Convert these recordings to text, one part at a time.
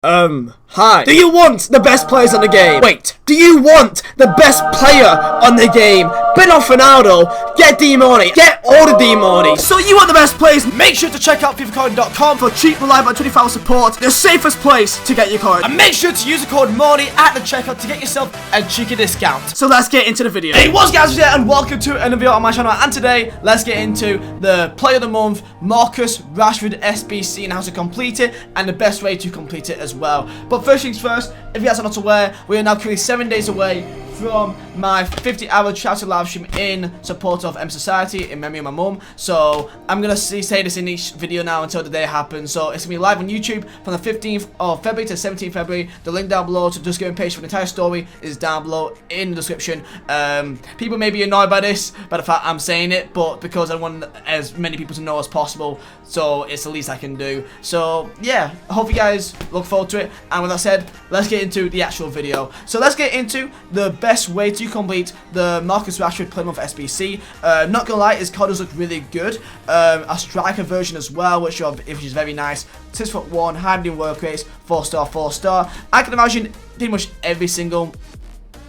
Hi. Do you want the best players on the game? Wait, do you want the best player on the game? Bin off Ronaldo, get D-Money, get all the D-Money. So you want the best players? Make sure to check out FIFAcoin.com for cheap, reliable, and 24-hour support. The safest place to get your coin. And make sure to use the code MONEY at the checkout to get yourself a cheeky discount. So let's get into the video. Hey, what's guys, Vizeh, and welcome to another video on my channel. And today, let's get into the Player of the Month, Marcus Rashford Sbc, and how to complete it, and the best way to complete it as well. But first things first, if you guys are not aware, we are now currently 7 days away from my 50-hour charity live stream in support of M Society in memory of my mum. So I'm gonna say this in each video now until the day happens. So it's gonna be live on YouTube from the 15th of February to 17th February. The link down below to just go and page for the entire story is down below in the description. People may be annoyed by this, by the fact I'm saying it, but because I want as many people to know as possible, so it's the least I can do. So yeah, I hope you guys look forward to it. And with that said, let's get into the actual video. So let's get into the best way to complete the Marcus Rashford Player of the Month Sbc. Not gonna lie, his card does look really good. A striker version as well, which is very nice. 6'1", high medium work rates, 4-star, 4-star. I can imagine pretty much every single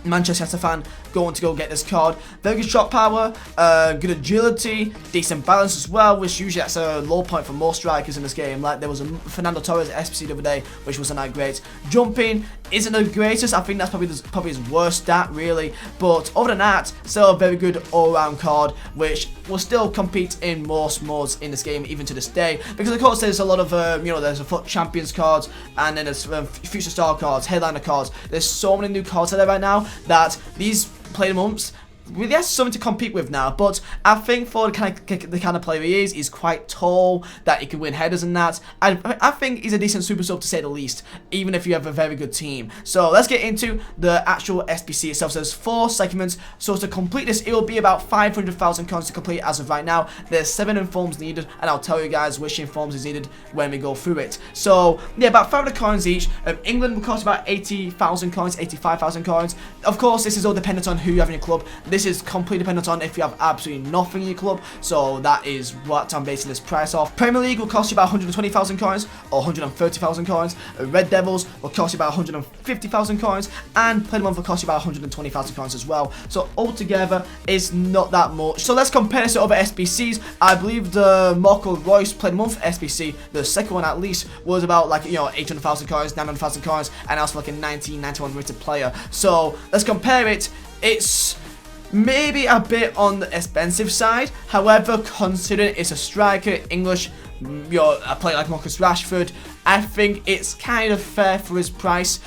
Manchester United fan going to go get this card. Very good shot power, good agility, decent balance as well, which usually that's a low point for most strikers in this game. Like there was a Fernando Torres SBC the other day, which wasn't that great. Jumping isn't the greatest. I think that's probably his worst stat really. But other than that, still a very good all-round card, which will still compete in most modes in this game even to this day. Because of course there's a lot of there's a FUT Champions cards, and then there's Future Star cards, Headliner cards. There's so many new cards out there right now that these Player of the Months really has something to compete with now. But I think for the kind of player he is, he's quite tall, that he can win headers and that. I think he's a decent super sub to say the least, even if you have a very good team. So let's get into the actual SBC itself. So there's 4 segments. So to complete this, it will be about 500,000 coins to complete as of right now. There's 7 informs needed, and I'll tell you guys which informs is needed when we go through it. So yeah, about 500 coins each. England will cost about 80,000 coins, 85,000 coins. Of course, this is all dependent on who you have in your club. This is completely dependent on if you have absolutely nothing in your club, so that is what I'm basing this price off. Premier League will cost you about 120,000 coins or 130,000 coins. Red Devils will cost you about 150,000 coins, and Player of the Month will cost you about 120,000 coins as well. So altogether, it's not that much. So let's compare this to other SBCs. I believe the Marco Reus Player of the Month SBC, the second one at least, was about 800,000 coins, 900,000 coins, and also like a 1991 rated player. So let's compare it. It's maybe a bit on the expensive side. However, considering it's a striker, English, a player like Marcus Rashford, I think it's kind of fair for his price,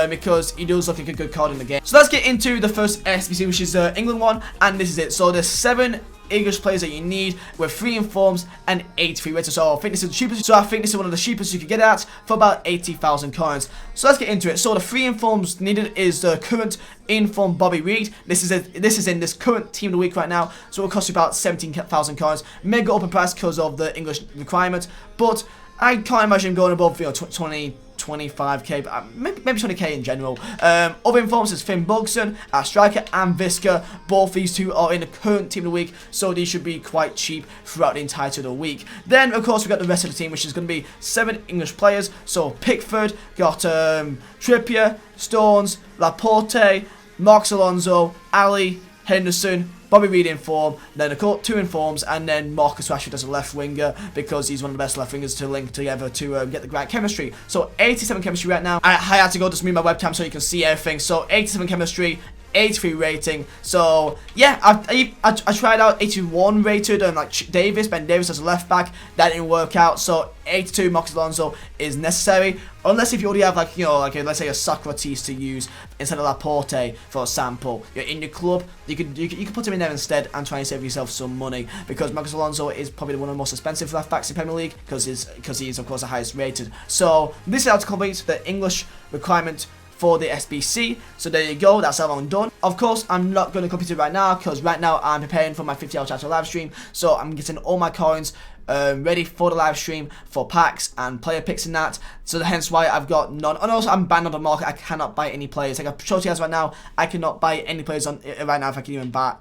because he does look like a good card in the game. So let's get into the first SBC, which is the England one, and this is it. So there's 7 English players that you need with 3 informs and 83 rated. So I think this is the cheapest. So I think this is one of the cheapest you could get at for about 80,000 coins. So let's get into it. So the 3 informs needed is the current inform Bobby Reed. This is in this current team of the week right now. So it will cost you about 17,000 coins. Mega open price because of the English requirement, but I can't imagine him going above 25k, maybe 20k in general. Other informs is Finn Bugson, striker, and Vizeh. Both these two are in the current team of the week, so these should be quite cheap throughout the entirety of the week. Then of course we got the rest of the team, which is going to be 7 English players. So Pickford, got Trippier, Stones, Laporte, Marcos Alonso, Ali, Henderson, Bobby Reed in form, then a 2 informs, and then Marcus Rashford as a left winger, because he's one of the best left wingers to link together to get the right chemistry. So 87 chemistry right now. I had to go just move my webcam so you can see everything. So 87 chemistry, 83 rating. So yeah, I tried out 81 rated and Ben Davis as a left back. That didn't work out. So 82 Marcos Alonso is necessary, unless if you already have let's say a Socrates to use instead of Laporte for a sample. You're in your club, you could put him in there instead and try and save yourself some money, because Marcos Alonso is probably one of the most expensive left backs in Premier League, because he is of course the highest rated. So this is how to complete the English requirement for the SBC. So there you go, that's how I'm done. Of course, I'm not going to complete it right now, because right now I'm preparing for my 50-hour charity live stream. So I'm getting all my coins ready for the live stream for packs and player picks and that. So hence why I've got none. And also I'm banned on the market. I cannot buy any players. Like I've showed you guys right now, I cannot buy any players on right now if I can even buy.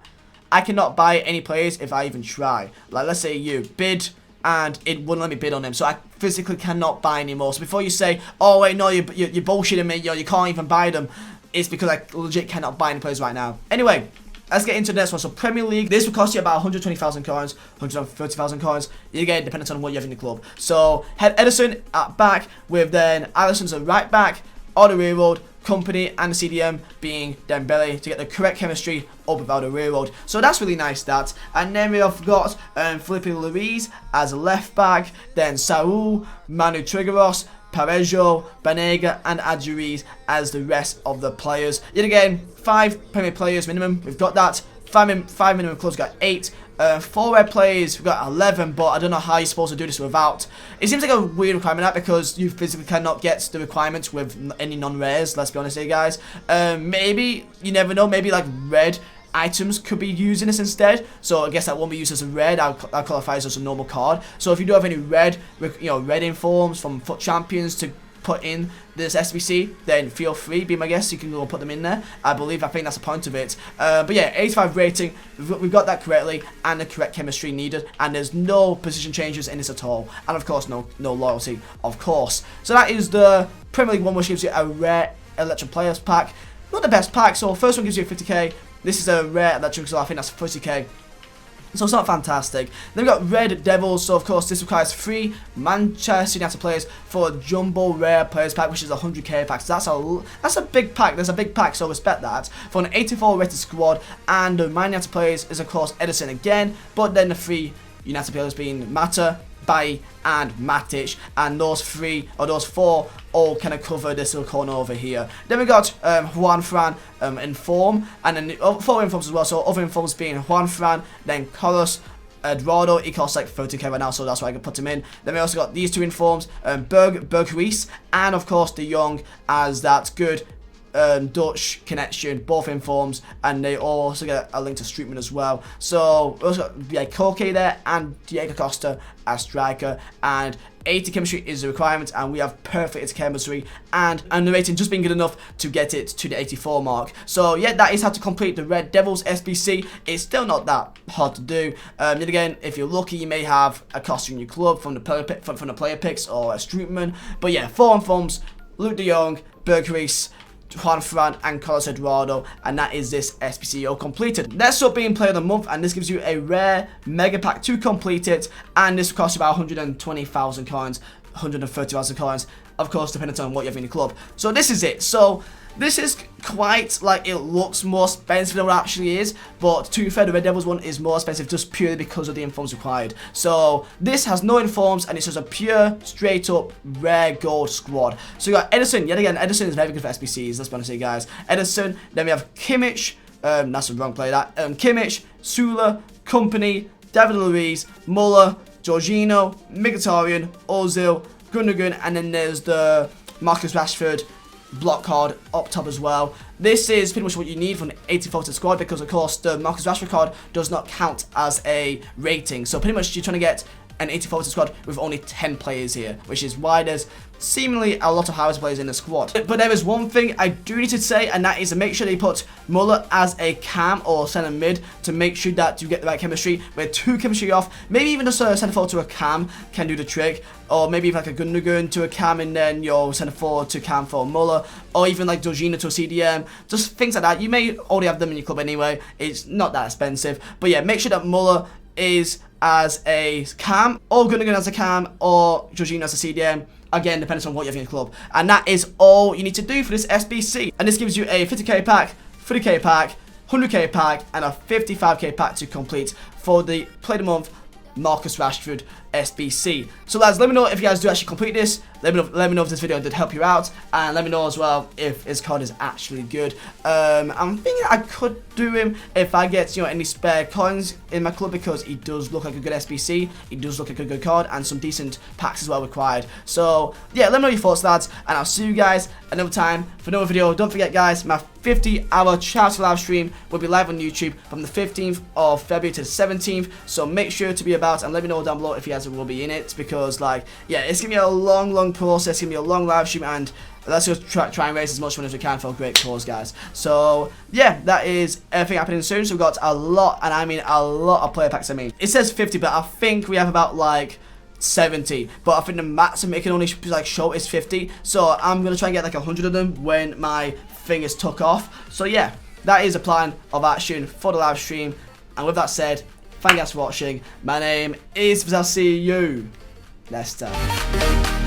I cannot buy any players if I even try. Like let's say you bid and it wouldn't let me bid on him, so I physically cannot buy anymore. So before you say, oh wait, no, you're bullshitting me, you can't even buy them, it's because I legit cannot buy any players right now. Anyway, let's get into the next one. So Premier League, this will cost you about 120,000 coins, 130,000 coins, again, depending on what you have in the club. So head Ederson at back, with then Alisson's a right back, Alderweireld, Company and the CDM being Dembele to get the correct chemistry up with Alderweireld. So that's really nice, that. And then we have got Felipe Luis as a left back, then Saul, Manu Trigueros, Parejo, Banega and Adjuriz as the rest of the players. Yet again, 5 Premier players minimum, we've got that. 5 minimum clubs, got 8. 4 red players, we've got 11, but I don't know how you're supposed to do this without. It seems like a weird requirement, that, because you physically cannot get the requirements with any non-rares, let's be honest here, guys. Maybe, you never know, maybe like red items could be used in this instead, so I guess that won't be used as a red, that qualifies as a normal card. So if you do have any red, red informs from Foot Champions to put in this SBC, then feel free, be my guest, you can go put them in there. I think that's the point of it. But yeah, 85 rating, we've got that correctly, and the correct chemistry needed, and there's no position changes in this at all, and of course no loyalty, of course. So that is the Premier League one, which gives you a rare Electrum Players pack. Not the best pack, so first one gives you 50k, this is a rare Electrum, so I think that's 30k. So it's not fantastic. Then we've got Red Devils, so of course this requires 3 Manchester United players for a Jumbo Rare Players Pack, which is a 100k pack. So that's a big pack, there's a big pack, so respect that. For an 84 rated squad, and the Man United players is of course Ederson again, but then the 3 United players being Mata, Bailly and Matic, and those 4 all kind of cover this little corner over here. Then we got Juan Fran Inform, and then 4 informs as well, so other informs being Juan Fran, then Carlos Eduardo, he costs like 30k right now, so that's why I can put him in. Then we also got these 2 informs, Berghuis, and of course De Jong as that good Dutch connection, both informs, and they also get a link to Streetman as well. So we also got Koke there, and Diego Costa as striker, and 80 chemistry is the requirement, and we have perfect chemistry, and the rating just being good enough to get it to the 84 mark. So yeah, that is how to complete the Red Devils SBC. It's still not that hard to do. Yet again, if you're lucky, you may have a costume in your club from the player picks or a Streetman. But yeah, 4 informs, Luke De Jong, Berghuis, Juan Fran and Carlos Eduardo, and that is this SBC all completed. Next up being Player of the Month, and this gives you a rare mega pack to complete it, and this costs about 120,000 coins, 130,000 coins, of course depending on what you have in your club. So this is it. So this is quite, like, it looks more expensive than what it actually is, but to be fair, the Red Devils one is more expensive just purely because of the informs required. So this has no informs, and it's just a pure, straight up, rare gold squad. So you got Ederson, yet again, Ederson is very good for SBCs, let's be honest here, guys. Ederson, then we have Kimmich, that's the wrong play, that. Kimmich, Sula, Company, David Luiz, Muller, Jorginho, Mkhitaryan, Ozil, Gundogan, and then there's the Marcus Rashford block card up top as well. This is pretty much what you need from the 84 squad, because of course the Marcus Rashford card does not count as a rating. So pretty much you're trying to get an 84 squad with only 10 players here, which is why there's seemingly a lot of high players in the squad. But there is one thing I do need to say, and that is to make sure they put Muller as a cam or centre mid to make sure that you get the right chemistry. We're 2 chemistry off, maybe even just a centre forward to a cam can do the trick, or maybe even like a Gundogan to a cam and then your centre forward to cam for Muller, or even like Jorginho to a CDM, just things like that. You may already have them in your club anyway, it's not that expensive, but yeah, make sure that Muller is as a cam, or Gundogan as a cam, or Jorginho as a CDM. Again, depends on what you have in your club. And that is all you need to do for this SBC. And this gives you a 50k pack, 30k pack, 100k pack, and a 55k pack to complete for the Play of the Month Marcus Rashford SBC. So lads, let me know if you guys do actually complete this. Let me know if this video did help you out, and let me know as well if his card is actually good. I'm thinking I could do him if I get any spare coins in my club, because he does look like a good SBC, he does look like a good card, and some decent packs as well required. So yeah, let me know your thoughts, lads, and I'll see you guys another time for another video. Don't forget, guys, my 50-hour charity live stream will be live on YouTube from the 15th of February to the 17th. So make sure to be about, and let me know down below if you guys will be in it, because like, yeah, it's gonna be a long process, it's gonna be a long live stream, and let's just try and raise as much money as we can for a great cause, guys. So yeah, that is everything happening soon. So we've got a lot, and I mean a lot of player packs. It says 50, but I think we have about like 70, but I think the maximum it can only like show is 50, so I'm gonna try and get like 100 of them when my thing is took off. So yeah, that is a plan of action for the live stream. And with that said, thank you guys for watching. My name is Vizeh. I'll see you next time.